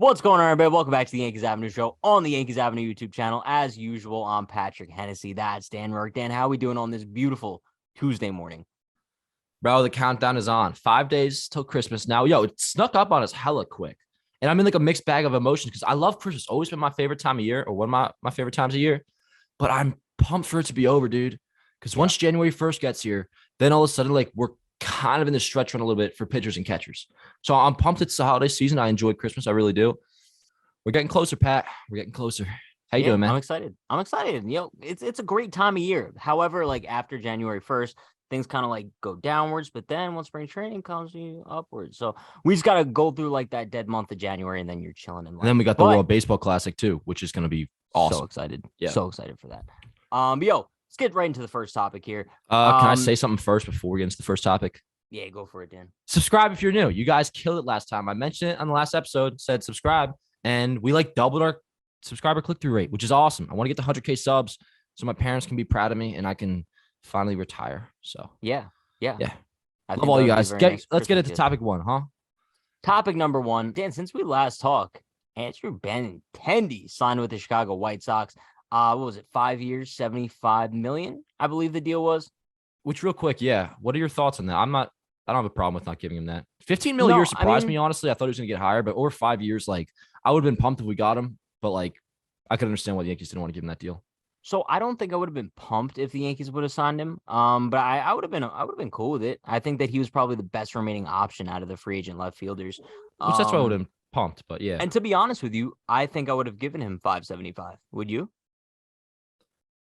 What's going on, everybody? Welcome back to the Yankees Avenue Show on the Yankees Avenue YouTube channel. As usual, I'm Patrick Hennessy. That's Dan Rourke. Dan, how are we doing on this beautiful Tuesday morning? Bro, the countdown is on. 5 days till Christmas now. Yo, it snuck up on us hella quick. And I'm in like a mixed bag of emotions because I love Christmas. Always been my favorite time of year, or one of my favorite times of year. But I'm pumped for it to be over, dude. Because once January 1st gets here, then all of a sudden, like, we're kind of in the stretch run a little bit for pitchers and catchers. So I'm pumped it's the holiday season. I enjoyed Christmas. I really do. We're getting closer, Pat. We're getting closer. How you doing, man? I'm excited. It's a great time of year. However, like after January 1st, things kind of like go downwards, but then when spring training comes, you upwards. So we just got to go through like that dead month of January, and then you're chilling in life. And then we got the World Baseball Classic too, which is going to be awesome. So excited. Yeah. So excited for that. Let's get right into the first topic here. Can I say something first before we get into the first topic? Yeah, go for it, Dan. Subscribe if you're new. You guys killed it last time. I mentioned it on the last episode, said subscribe, and we like doubled our subscriber click-through rate, which is awesome. I want to get to 100K subs so my parents can be proud of me and I can finally retire. So yeah. Love all you guys. Let's get into topic one, huh? Topic number one. Dan, since we last talked, Andrew Benintendi signed with the Chicago White Sox. What was it? 5 years, $75 million, I believe the deal was. Which, real quick, what are your thoughts on that? I don't have a problem with not giving him that. 15 million a year surprised me, honestly. I thought he was going to get higher, but over 5 years, like, I would have been pumped if we got him, but like, I could understand why the Yankees didn't want to give him that deal. So I don't think I would have been pumped if the Yankees would have signed him. But I would have been cool with it. I think that he was probably the best remaining option out of the free agent left fielders. Which that's why I would have been pumped, but yeah. And to be honest with you, I think I would have given him $575. Would you?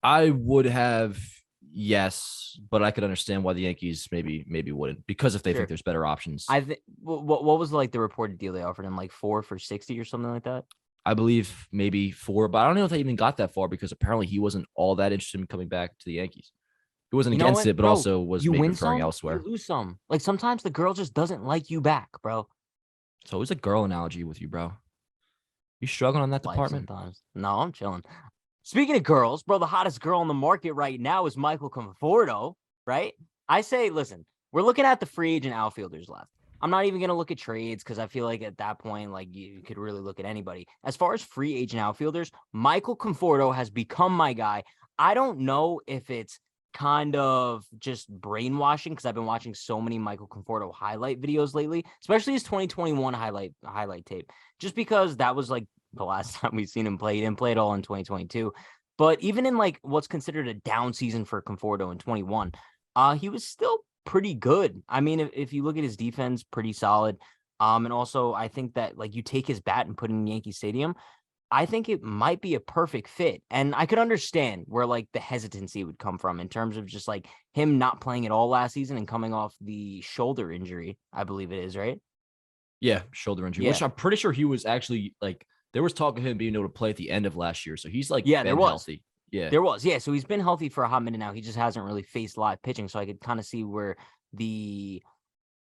I would have, yes, but I could understand why the Yankees maybe wouldn't, because if they think there's better options. I think what was like the reported deal they offered him, like 4 for 60 or something like that? I believe maybe 4, but I don't know if they even got that far because apparently he wasn't all that interested in coming back to the Yankees. He wasn't against it, but also was maybe preferring elsewhere. You lose some. Like sometimes the girl just doesn't like you back, bro. It's always a girl analogy with you, bro. You struggling on that department? Sometimes. No, I'm chilling. Speaking of girls, bro, the hottest girl on the market right now is Michael Conforto, right? I say, listen, we're looking at the free agent outfielders left. I'm not even going to look at trades because I feel like at that point, like you could really look at anybody. As far as free agent outfielders, Michael Conforto has become my guy. I don't know if it's kind of just brainwashing because I've been watching so many Michael Conforto highlight videos lately, especially his 2021 highlight tape, just because that was like the last time we've seen him play. He didn't play at all in 2022. But even in like what's considered a down season for Conforto in 21, he was still pretty good. I mean, if you look at his defense, pretty solid. And also I think that like you take his bat and put it in Yankee Stadium, I think it might be a perfect fit. And I could understand where like the hesitancy would come from in terms of just like him not playing at all last season and coming off the shoulder injury, I believe it is, right? Yeah, shoulder injury, which I'm pretty sure he was actually like, there was talk of him being able to play at the end of last year. So he's like, there was healthy. Yeah, there was. Yeah. So he's been healthy for a hot minute now. He just hasn't really faced live pitching. So I could kind of see where the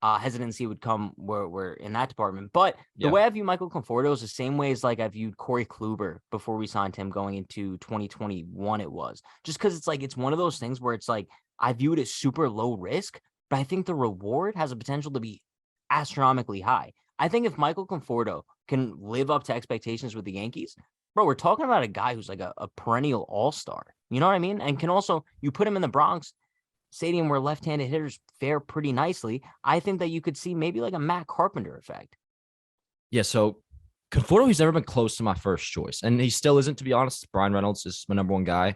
hesitancy would come where we're in that department. But the way I view Michael Conforto is the same way as like I viewed Corey Kluber before we signed him going into 2021. It was just because it's like, it's one of those things where it's like, I view it as super low risk, but I think the reward has a potential to be astronomically high. I think if Michael Conforto can live up to expectations with the Yankees, bro, we're talking about a guy who's like a perennial all-star. You know what I mean? And can also, you put him in the Bronx stadium where left-handed hitters fare pretty nicely. I think that you could see maybe like a Matt Carpenter effect. Yeah, so Conforto, he's never been close to my first choice. And he still isn't, to be honest. Brian Reynolds is my number one guy.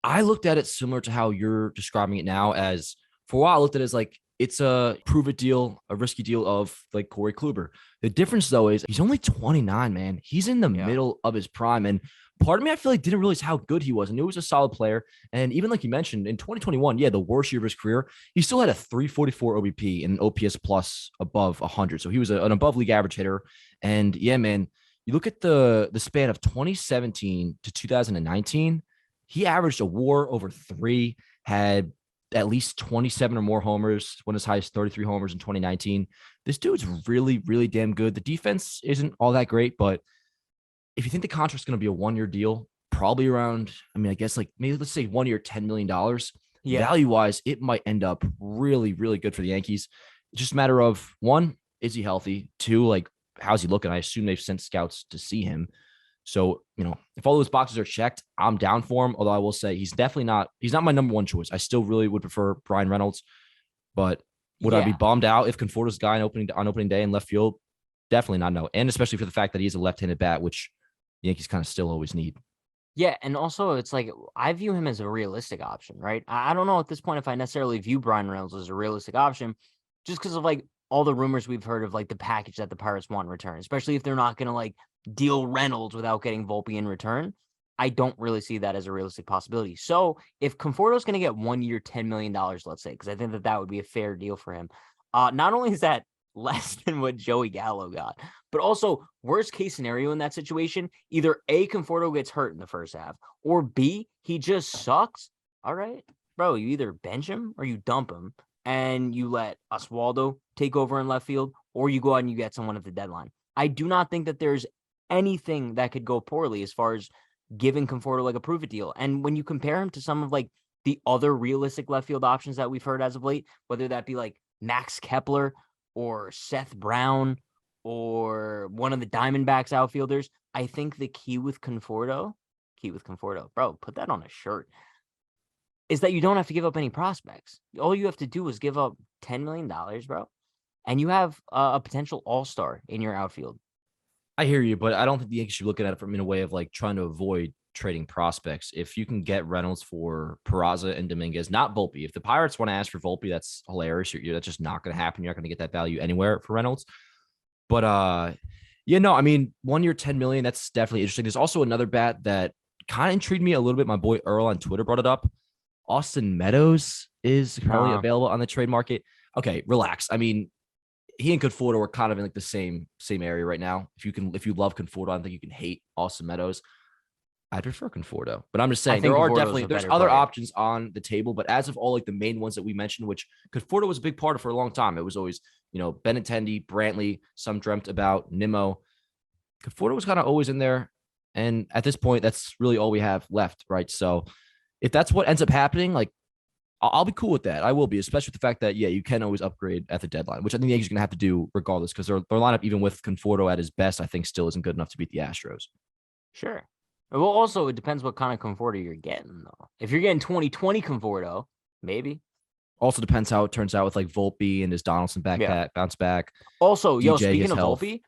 I looked at it similar to how you're describing it now, as for a while I looked at it as like, it's a prove it deal, a risky deal of like Corey Kluber. The difference though is he's only 29, man. He's in the middle of his prime. And part of me, I feel like didn't realize how good he was. I knew he was a solid player. And even like you mentioned in 2021, the worst year of his career, he still had a 344 OBP and an OPS plus above 100. So he was an above league average hitter. And yeah, man, you look at the span of 2017 to 2019, he averaged a WAR over 3, had at least 27 or more homers, went as high as 33 homers in 2019. This dude's really, really damn good. The defense isn't all that great, but if you think the contract's going to be a 1-year deal, probably around, I mean, I guess like maybe let's say 1 year, $10 million. Value-wise, it might end up really, really good for the Yankees. It's just a matter of, one, is he healthy? 2, like, how's he looking? I assume they've sent scouts to see him. So, if all those boxes are checked, I'm down for him. Although I will say he's not my number one choice. I still really would prefer Brian Reynolds, but would I be Yeah. bummed out if Conforto's guy on opening day in left field? Definitely not. No. And especially for the fact that he's a left-handed bat, which the Yankees kind of still always need. Yeah, and also it's like I view him as a realistic option, right? I don't know at this point if I necessarily view Brian Reynolds as a realistic option, just because of like all the rumors we've heard of like the package that the Pirates want in return, especially if they're not going to like deal Reynolds without getting Volpe in return. I don't really see that as a realistic possibility. So if Conforto's going to get 1 year, $10 million, let's say, because I think that that would be a fair deal for him. Not only is that less than what Joey Gallo got, but also worst case scenario in that situation, either A, Conforto gets hurt in the first half, or B, he just sucks. All right, bro, you either bench him or you dump him and you let Oswaldo take over in left field, or you go out and you get someone at the deadline. I do not think that there's anything that could go poorly as far as giving Conforto like a prove it deal. And when you compare him to some of like the other realistic left field options that we've heard as of late, whether that be like Max Kepler or Seth Brown or one of the Diamondbacks outfielders, I think the key with Conforto, bro, put that on a shirt, is that you don't have to give up any prospects. All you have to do is give up $10 million, bro, and you have a potential all-star in your outfield. I hear you, but I don't think the Yankees should be looking at it from in a way of like trying to avoid trading prospects. If you can get Reynolds for Peraza and Dominguez, not Volpe. If the Pirates want to ask for Volpe, that's hilarious. That's just not going to happen. You're not going to get that value anywhere for Reynolds. But I mean, 1 year, 10 million. That's definitely interesting. There's also another bat that kind of intrigued me a little bit. My boy Earl on Twitter brought it up. Austin Meadows is probably available on the trade market. Okay, relax. I mean, he and Conforto are kind of in like the same area right now. If you love Conforto, I don't think you can hate Austin Meadows. I prefer Conforto, but I'm just saying there's other options on the table. But as of all like the main ones that we mentioned, which Conforto was a big part of for a long time, it was always Benintendi, Brantley. Some dreamt about Nimmo. Conforto was kind of always in there, and at this point, that's really all we have left, right? So if that's what ends up happening, like I'll be cool with that. I will be, especially with the fact that, you can always upgrade at the deadline, which I think the Yankees are going to have to do regardless because their lineup, even with Conforto at his best, I think still isn't good enough to beat the Astros. Sure. Well, also, it depends what kind of Conforto you're getting, though. If you're getting 2020 Conforto, maybe. Also depends how it turns out with like Volpe and his Donaldson bounce back. Also, DJ, speaking of Volpe,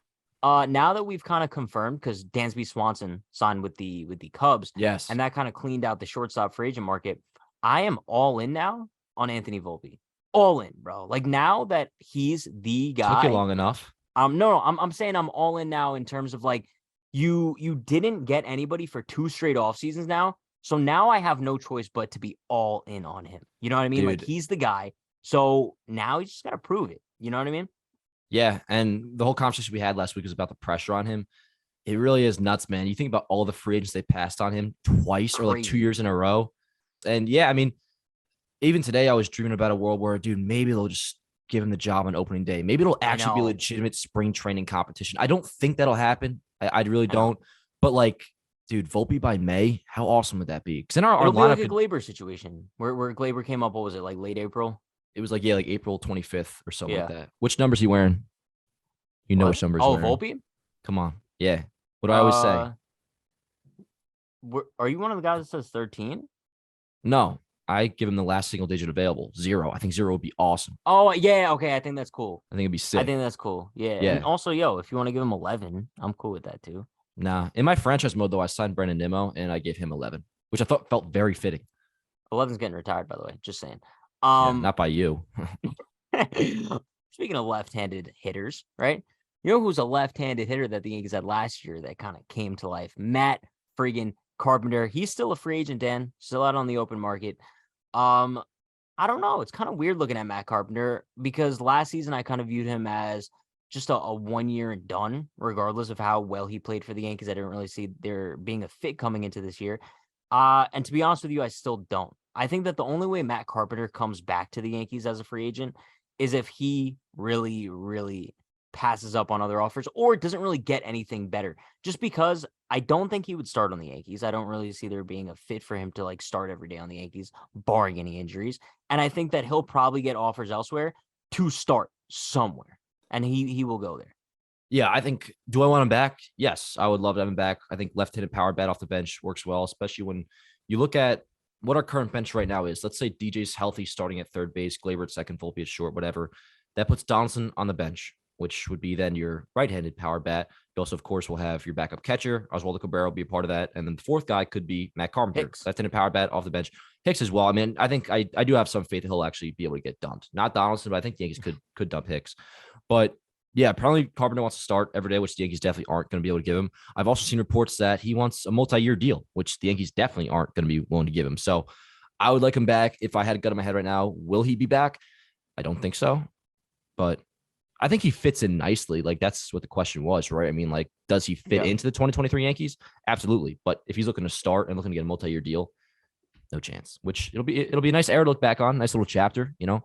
now that we've kind of confirmed, because Dansby Swanson signed with the Cubs, yes, and that kind of cleaned out the shortstop free agent market, I am all in now on Anthony Volpe. All in, bro. Like now that he's the guy. Took you long enough. No, I'm saying I'm all in now in terms of like you didn't get anybody for 2 straight off seasons now. So now I have no choice but to be all in on him. You know what I mean? Dude. Like he's the guy. So now he's just got to prove it. You know what I mean? Yeah. And the whole conversation we had last week was about the pressure on him. It really is nuts, man. You think about all the free agents they passed on him twice or like 2 years in a row. And I mean, even today I was dreaming about a world where, dude, maybe they'll just give him the job on opening day. Maybe it'll actually be a legitimate spring training competition. I don't think that'll happen. I really don't. But like, dude, Volpe by May, how awesome would that be? Because in our It'll be lineup, like a Glaber situation where Glaber came up. What was it, like late April? It was like like April 25th or something like that. Which number's he wearing? You know which number's wearing. Volpe? Come on, yeah. What do I always say? Are you one of the guys that says 13? No, I give him the last single digit available, 0. I think 0 would be awesome. Oh yeah, okay. I think that's cool. I think it'd be sick. I think that's cool. Yeah. And also, if you want to give him 11, I'm cool with that too. Nah, in my franchise mode though, I signed Brandon Nimmo and I gave him 11, which I thought felt very fitting. 11's getting retired, by the way. Just saying. Not by you. Speaking of left-handed hitters, right? You know who's a left-handed hitter that the Yankees had last year that kind of came to life? Matt friggin' Carpenter. He's still a free agent, Dan. Still out on the open market. I don't know. It's kind of weird looking at Matt Carpenter because last season I kind of viewed him as just a 1 year and done, regardless of how well he played for the Yankees. I didn't really see there being a fit coming into this year. And to be honest with you, I still don't. I think that the only way Matt Carpenter comes back to the Yankees as a free agent is if he really, really passes up on other offers or doesn't really get anything better. Just because I don't think he would start on the Yankees. I don't really see there being a fit for him to like start every day on the Yankees, barring any injuries. And I think that he'll probably get offers elsewhere to start somewhere. And he will go there. Yeah, I think. Do I want him back? Yes, I would love to have him back. I think left-handed power bat off the bench works well, especially when you look at what our current bench right now is. Let's say DJ's healthy, starting at third base, Glaber at second, Volpe at short, whatever. That puts Donaldson on the bench, which would be then your right-handed power bat. You also, of course, will have your backup catcher. Oswaldo Cabrera will be a part of that, and then the fourth guy could be Matt Carpenter, Hicks. left-handed power bat off the bench. Hicks as well. I mean, I think I do have some faith that he'll actually be able to get dumped. Not Donaldson, but I think the Yankees could dump Hicks. But yeah, apparently Carpenter wants to start every day, which the Yankees definitely aren't going to be able to give him. I've also seen reports that he wants a multi-year deal, which the Yankees definitely aren't going to be willing to give him. So I would like him back. If I had a gun in my head right now, will he be back? I don't think so, but I think he fits in nicely. Like that's what the question was, right? I mean, like, does he fit into the 2023 Yankees? Absolutely. But if he's looking to start and looking to get a multi-year deal, no chance. Which it'll be a nice era to look back on, nice little chapter, you know.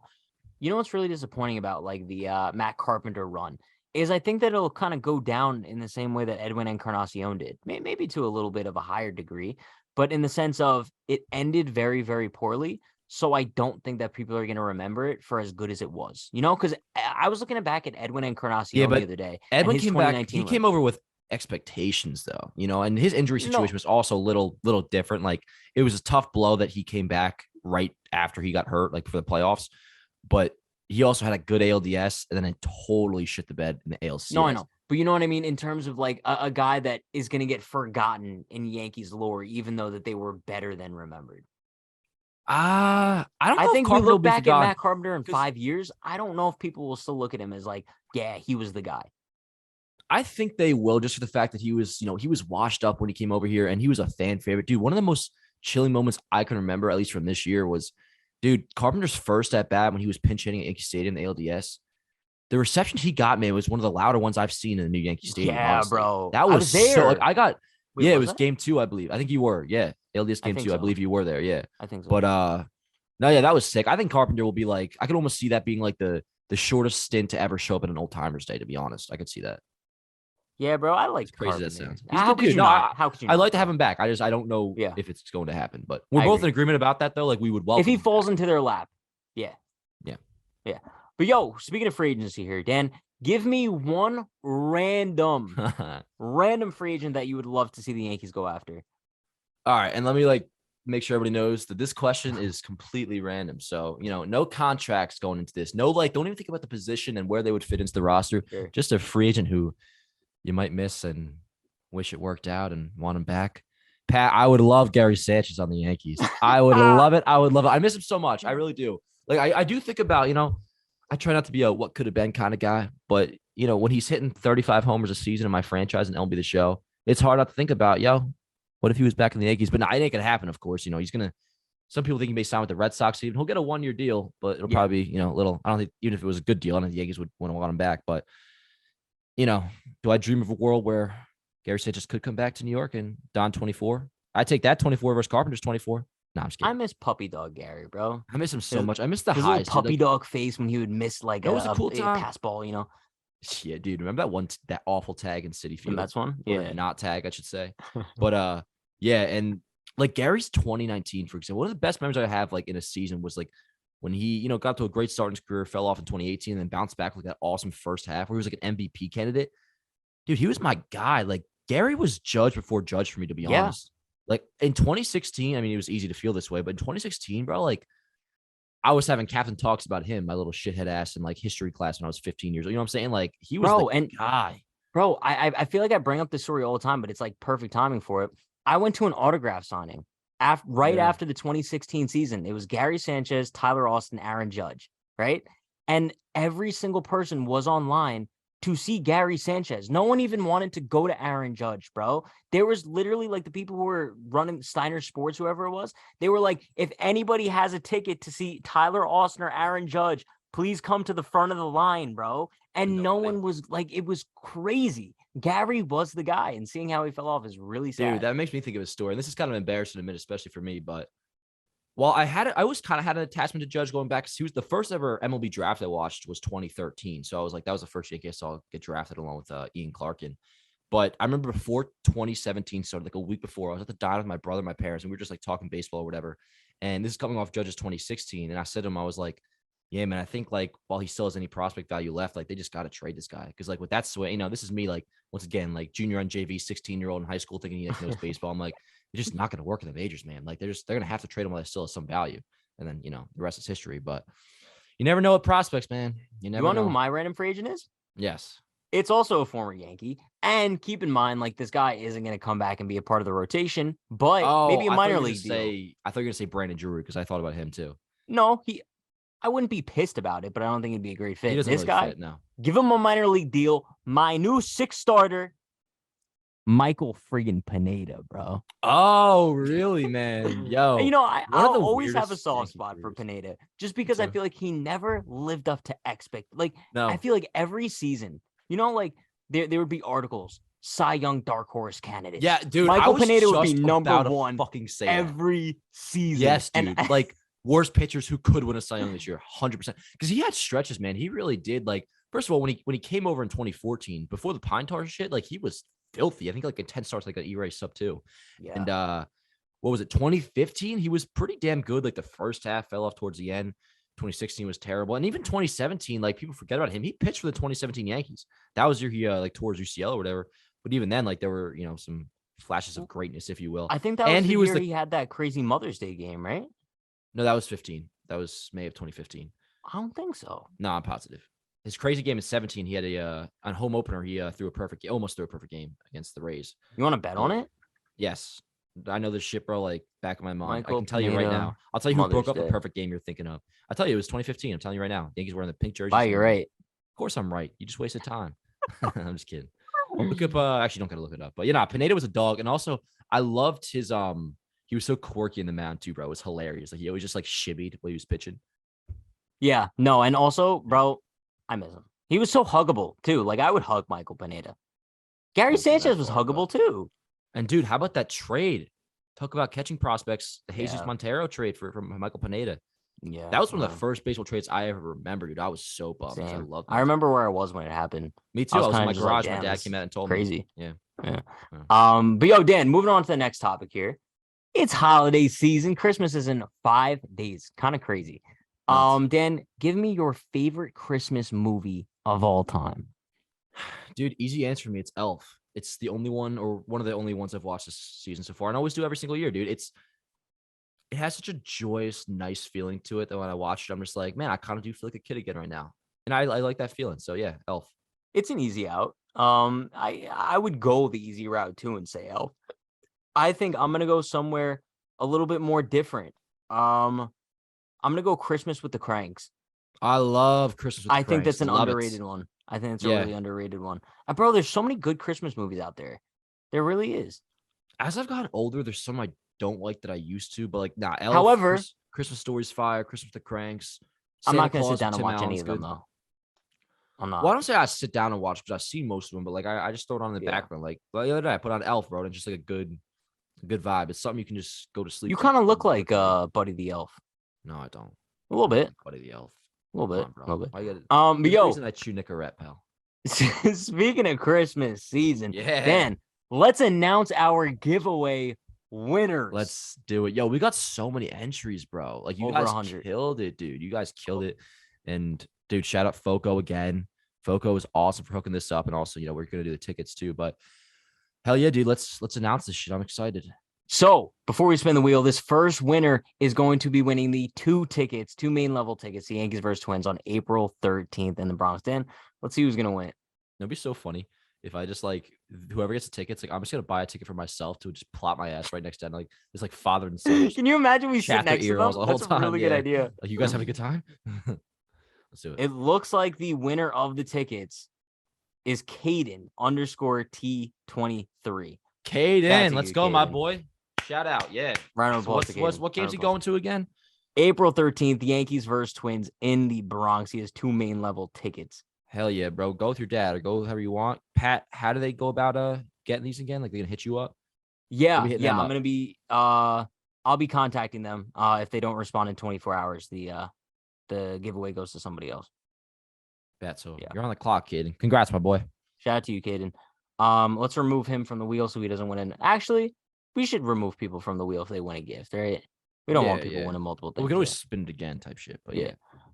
You know what's really disappointing about like the Matt Carpenter run is I think that it'll kind of go down in the same way that Edwin Encarnacion did, maybe to a little bit of a higher degree, but in the sense of it ended very, very poorly. So I don't think that people are going to remember it for as good as it was, you know, because I was looking back at Edwin Yeah, Encarnacion the but other day. And Edwin his came back. He 2019 came over with expectations, though, you know, and his injury no, situation was also a little different. Like it was a tough blow that he came back right after he got hurt, like for the playoffs. But he also had a good ALDS, and then it totally shit the bed in the ALCS. no, I know. But you know what I mean? In terms of like a guy that is going to get forgotten in Yankees lore, even though that they were better than remembered. I don't know I if think we Carpenter will look be back at forgotten Matt Carpenter in 'cause 5 years. I don't know if people will still look at him as like, yeah, he was the guy. I think they will, just for the fact that he was, you know, he was washed up when he came over here and he was a fan favorite. Dude, one of the most chilling moments I can remember, at least from this year, was, dude, Carpenter's first at bat when he was pinch hitting at Yankee Stadium, the ALDS. The reception he got, man, was one of the louder ones I've seen in the new Yankee Stadium. Yeah, Honestly, bro. that I was was so like there. I got. Wait, Yeah, it was was I? game two, I believe. I think you were. Yeah, ALDS I game think two. I so. believe you were there. Yeah, I think so. but no, yeah, that was sick. I think Carpenter will be like. I could almost see that being like the shortest stint to ever show up at an old timers day. To be honest, I could see that. Yeah, bro. I As like crazy as that Carpenter. sounds, he's a How good could dude. you No, not? How could you I not, like to have bro? him back. I don't know Yeah, if it's going to happen, but we're I both in agree. agreement about that though. Like we would If welcome he him falls back. into their lap, yeah, Yeah. yeah. But yo, speaking of free agency here, Dan, give me one random free agent that you would love to see the Yankees go after. All right, and let me like make sure everybody knows that this question is completely random. So, you know, no contracts going into this. No, like, don't even think about the position and where they would fit into the roster. Sure. Just a free agent who you might miss and wish it worked out and want him back. Pat, I would love Gary Sanchez on the Yankees. I would love it. I would love it. I miss him so much. I really do. Like, I do think about, you know, I try not to be a what could have been kind of guy, but, you know, when he's hitting 35 homers a season in my franchise and LB the show, it's hard not to think about, yo, what if he was back in the Yankees? But no, it ain't gonna happen. Of course, you know he's gonna. Some people think he may sign with the Red Sox. Even he'll get a 1 year deal, but it'll probably be a little. I don't think even if it was a good deal, I don't think the Yankees would want him back. But do I dream of a world where Gary Sanchez could come back to New York and Don 24? I take that 24 versus Carpenter's 24. No, I'm just kidding. I miss puppy dog Gary, bro. I miss him so much. I miss the his little highs. puppy Like, dog face when he would miss like that was a cool a time. pass ball, you know. Yeah, dude. Remember that that awful tag in Citi Field? That's one. Or Yeah, not tag, I should say. But yeah, and like Gary's 2019, for example, one of the best memories I have like in a season was like when he, got to a great start in his career, fell off in 2018, and then bounced back with that awesome first half where he was like an MVP candidate. Dude, he was my guy. Like Gary was Judge before Judge for me, to be honest. Like in 2016, I mean, it was easy to feel this way, but in 2016, bro, like I was having captain talks about him, my little shithead ass in like history class when I was 15 years old. You know what I'm saying? Like he was the guy. Bro, I feel like I bring up this story all the time, but it's like perfect timing for it. I went to an autograph signing after the 2016 season. It was Gary Sanchez, Tyler Austin, Aaron Judge, right? And every single person was online to see Gary Sanchez. No one even wanted to go to Aaron Judge, bro. There was literally like the people who were running Steiner Sports, whoever it was, they were like, if anybody has a ticket to see Tyler Austin or Aaron Judge, please come to the front of the line, bro. And no one was like, it was crazy. Gary was the guy, and seeing how he fell off is really sad. Dude, that makes me think of a story. And this is kind of embarrassing to admit, especially for me, but I always kind of had an attachment to Judge going back. He was the first ever MLB draft I watched was 2013. So I was like, that was the first Yankee I saw get drafted along with Ian Clarkin. But I remember before 2017 started, like a week before, I was at the diner with my brother, my parents, and we were just like talking baseball or whatever. And this is coming off Judge's 2016. And I said to him, I was like, Yeah, man. I think like while he still has any prospect value left, like they just got to trade this guy because like with that swing, this is me like once again like junior on JV, 16-year-old in high school thinking he like knows baseball. I'm like, it's just not going to work in the majors, man. Like they're going to have to trade him while they still have some value, and then the rest is history. But you never know with prospects, man. You never want to know know. who my random free agent is? Yes. It's also a former Yankee. And keep in mind, like, this guy isn't going to come back and be a part of the rotation, but maybe a minor league deal. I thought you were going to say Brandon Drury because I thought about him too. No, I wouldn't be pissed about it, but I don't think he'd be a great fit. He doesn't this really guy, fit, no. Give him a minor league deal. My new sixth starter, Michael friggin' Pineda, bro. Oh, really, man? Yo. I'll always have a soft spot for Pineda just because I feel like he never lived up to expect. No. I feel like every season, like there would be articles, Cy Young dark horse candidates. Yeah, dude. Michael Pineda would be number one fucking say every season. Yes, dude. Like worst pitchers who could win a Cy Young this year, 100%. Because he had stretches, man. He really did. Like, first of all, when he came over in 2014, before the Pine Tar shit, like he was filthy. I think like in 10 starts, like an ERA sub 2. Yeah. And what was it? 2015, he was pretty damn good. Like the first half fell off towards the end. 2016 was terrible, and even 2017, like people forget about him. He pitched for the 2017 Yankees. That was year he like towards UCL or whatever. But even then, like there were some flashes of greatness, if you will. I think that was the year he had that crazy Mother's Day game, right? No, that was 15. That was May of 2015. I don't think so. No, I'm positive. His crazy game in 17, he had on home opener, he almost threw a perfect game against the Rays. You want to bet on it? Yes. I know this shit, bro, like back of my mind. Michael I can tell you right now. I'll tell you who broke up a perfect game you're thinking of. I'll tell you, it was 2015. I'm telling you right now. Yankees wearing the pink jersey. You're right. Of course I'm right. You just wasted time. I'm just kidding. Look up, actually don't gotta look it up. But Pineda was a dog. And also I loved his he was so quirky in the mound too, bro. It was hilarious. Like he always just like shibbied while he was pitching. Yeah, no, and also, bro, I miss him. He was so huggable too. Like I would hug Michael Pineda. Gary Sanchez was huggable too. And dude, how about that trade? Talk about catching prospects. The Jesus Montero trade from Michael Pineda. Yeah, that was one of the first baseball trades I ever remember, dude. I was so bummed. I loved it. I remember where I was when it happened. Me too. I was in my garage. My dad came out and told me. Crazy. Yeah. But Dan, moving on to the next topic here. It's holiday season. Christmas is in 5 days. Kind of crazy. Dan, give me your favorite Christmas movie of all time. Dude, easy answer for me. It's Elf. It's the only one or one of the only ones I've watched this season so far, and I always do every single year, dude. It has such a joyous, nice feeling to it that when I watch it, I'm just like, man, I kind of do feel like a kid again right now. And I like that feeling. So yeah, Elf. It's an easy out. I would go the easy route too and say Elf. I think I'm gonna go somewhere a little bit more different. I'm gonna go Christmas with the Cranks. I love Christmas with the Cranks. I think that's an underrated one. I think it's a really underrated one. Bro, there's so many good Christmas movies out there. There really is. As I've gotten older, there's some I don't like that I used to, but like, nah. Elf, however, Christmas Story's fire. Christmas with the Cranks. I'm not gonna sit down and watch any of them though. I'm not. Well, I don't say I sit down and watch because I've seen most of them, but like I just throw it on in the background. Like the other day, I put on Elf, bro, and it's just like a good vibe. It's something you can just go to sleep. You kind of look like Buddy the Elf. No, I don't. A little bit. Buddy the Elf. A little bit. A little bit. But yo, reason I chew Nicorette, pal. Speaking of Christmas season, Dan, let's announce our giveaway winners. Let's do it. Yo, we got so many entries, bro. Like you guys 100. Killed it, dude. You guys killed it. And dude, shout out Foco again. Foco is awesome for hooking this up. And also, we're gonna do the tickets too. But hell yeah, dude. Let's announce this shit. I'm excited. So before we spin the wheel, this first winner is going to be winning the 2 main level tickets, the Yankees versus Twins on April 13th in the Bronx. Dan, let's see who's going to win it. It'd be so funny if I just like whoever gets the tickets, like I'm just going to buy a ticket for myself to just plop my ass right next to them. Like it's like father and son. Can you imagine we sit next to them? The whole time. A really good idea. Like you guys having a good time? Let's do it. It looks like the winner of the tickets is Caden _T23. Caden, let's go, my boy. Shout out, yeah. Round of applause. What game's he going to again? April 13th, Yankees versus Twins in the Bronx. He has 2 main level tickets. Hell yeah, bro. Go with your dad or go however you want. Pat, how do they go about getting these again? Like they gonna hit you up? Yeah. I'm gonna be I'll be contacting them. If they don't respond in 24 hours, the giveaway goes to somebody else. So you're on the clock, Caden. Congrats, my boy. Shout out to you, Caden. Let's remove him from the wheel so he doesn't win it. Actually, we should remove people from the wheel if they win a gift, right? We don't want people winning multiple things. We can always spin it again type shit, but yeah.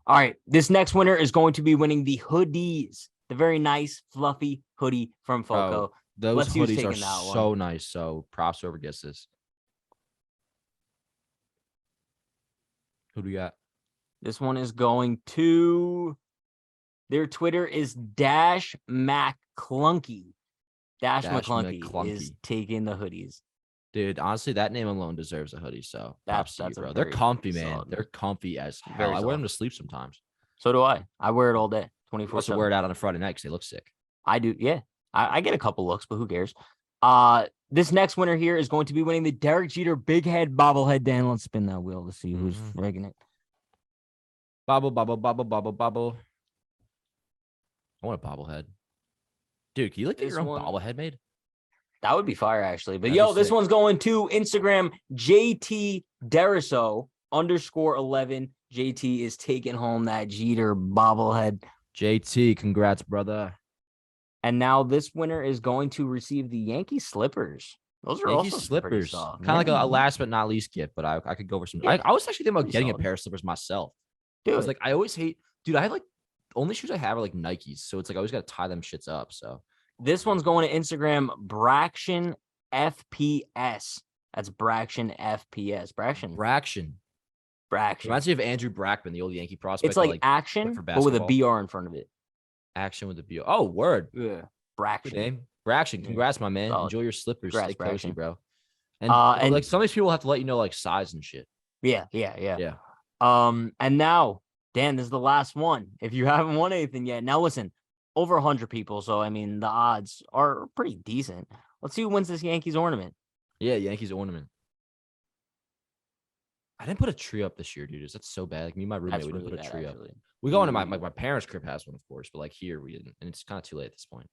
All right. This next winner is going to be winning the hoodies. The very nice, fluffy hoodie from Foco. Bro, those Let's see who's hoodies are taking that so one. nice. So props to whoever gets this. Who do we got? This one is going to their Twitter is Dash McClunky. Dash McClunky is taking the hoodies. Dude, honestly, that name alone deserves a hoodie. So props to you, bro. They're comfy, man. Solid. They're comfy as hell. I wear them to sleep sometimes. So do I. I wear it all day, 24/7. Also wear it out on a Friday night because they look sick. I do. Yeah. I get a couple looks, but who cares? This next winner here is going to be winning the Derek Jeter Big Head Bobblehead. Dan, let's spin that wheel to see who's frigging it. Bobble. I want a bobblehead. Dude, can you get your own bobblehead made? That would be fire, actually. But this one's going to Instagram, JT Deriso _11. JT is taking home that Jeter bobblehead. JT, congrats, brother. And now this winner is going to receive the Yankee slippers. Those are Yankee also slippers. Kind of like a last but not least gift, but I could go for some. I was actually thinking about getting a pair of slippers myself. Dude, I was like, I always hate, dude, I have like, the only shoes I have are like Nikes. So it's like, I always got to tie them shits up. So this one's going to Instagram, Braction FPS. That's Braction FPS. Braction. Reminds me of Andrew Brackman, the old Yankee prospect. It's like action, but with a BR in front of it. Action with a BR. Oh, word. Yeah. Braction. Good name. Braction. Congrats, my man. Enjoy your slippers. Congrats, Stay cozy, bro. And like some of these people have to let you know like size and shit. Yeah. And now, Dan, this is the last one. If you haven't won anything yet, now listen, over 100 people. So, I mean, the odds are pretty decent. Let's see who wins this Yankees ornament. Yeah, Yankees ornament. I didn't put a tree up this year, dude. That's so bad. Like me and my roommate, we didn't put a tree up. We go into my parents' crib has one, of course, but like here we didn't, and it's kind of too late at this point.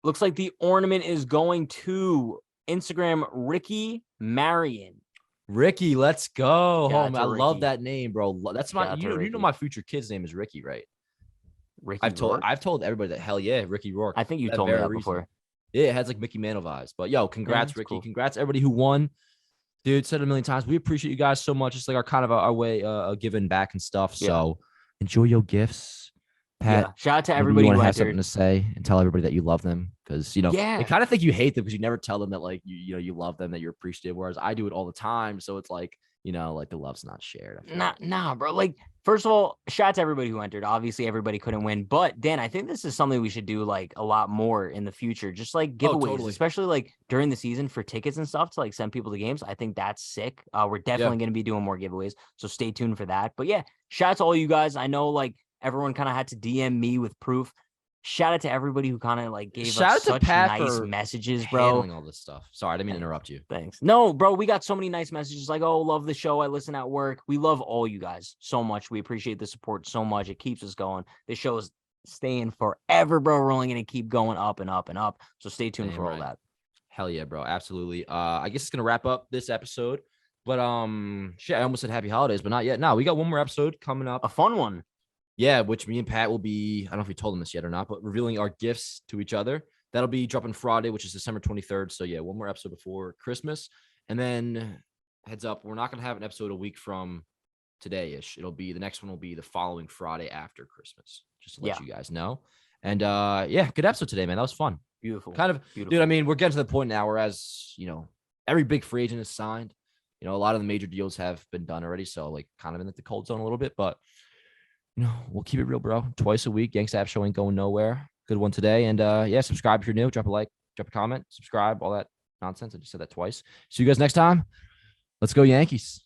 Looks like the ornament is going to Instagram, Ricky Marion. Ricky, let's go home. I love that name, bro. That's my you know my future kid's name is Ricky, right? Ricky. I've told everybody that. Hell yeah, Ricky Rourke. I think you told me that before. Yeah, it has like Mickey Mantle vibes. But yo, congrats, Ricky. Cool. Congrats everybody who won. Dude, said it a million times. We appreciate you guys so much. It's like our kind of our way of giving back and stuff. Yeah. So enjoy your gifts. Pat, shout out to everybody who has something to say and tell everybody that you love them because they kind of think you hate them because you never tell them that like you love them, that you're appreciative. Whereas I do it all the time, so it's like like the love's not shared. Nah, bro. Like first of all, shout out to everybody who entered. Obviously, everybody couldn't win, but Dan, I think this is something we should do like a lot more in the future. Just like giveaways, especially like during the season for tickets and stuff to like send people to games. I think that's sick. We're definitely going to be doing more giveaways, so stay tuned for that. But yeah, shout out to all you guys. I know like everyone kind of had to DM me with proof. Shout out to everybody who kind of like gave us such nice messages, bro. Handling all this stuff. Sorry, I didn't mean to interrupt you. Thanks. No, bro, we got so many nice messages like, oh, love the show. I listen at work. We love all you guys so much. We appreciate the support so much. It keeps us going. This show is staying forever, bro. We're only going to keep going up and up and up. So stay tuned for all that. Hell yeah, bro. Absolutely. I guess it's going to wrap up this episode. But shit, I almost said happy holidays, but not yet. No, we got one more episode coming up. A fun one. Yeah, which me and Pat will be, I don't know if we told them this yet or not, but revealing our gifts to each other. That'll be dropping Friday, which is December 23rd. So yeah, one more episode before Christmas. And then heads up, we're not going to have an episode a week from today-ish. The next one will be the following Friday after Christmas, just to let you guys know. And yeah, good episode today, man. That was fun. Beautiful. Dude, I mean, we're getting to the point now where every big free agent is signed. A lot of the major deals have been done already. So like kind of in the cold zone a little bit, but we'll keep it real, bro. Twice a week. Yankees Avenue Show ain't going nowhere. Good one today. And yeah, subscribe if you're new. Drop a like, drop a comment, subscribe, all that nonsense. I just said that twice. See you guys next time. Let's go Yankees.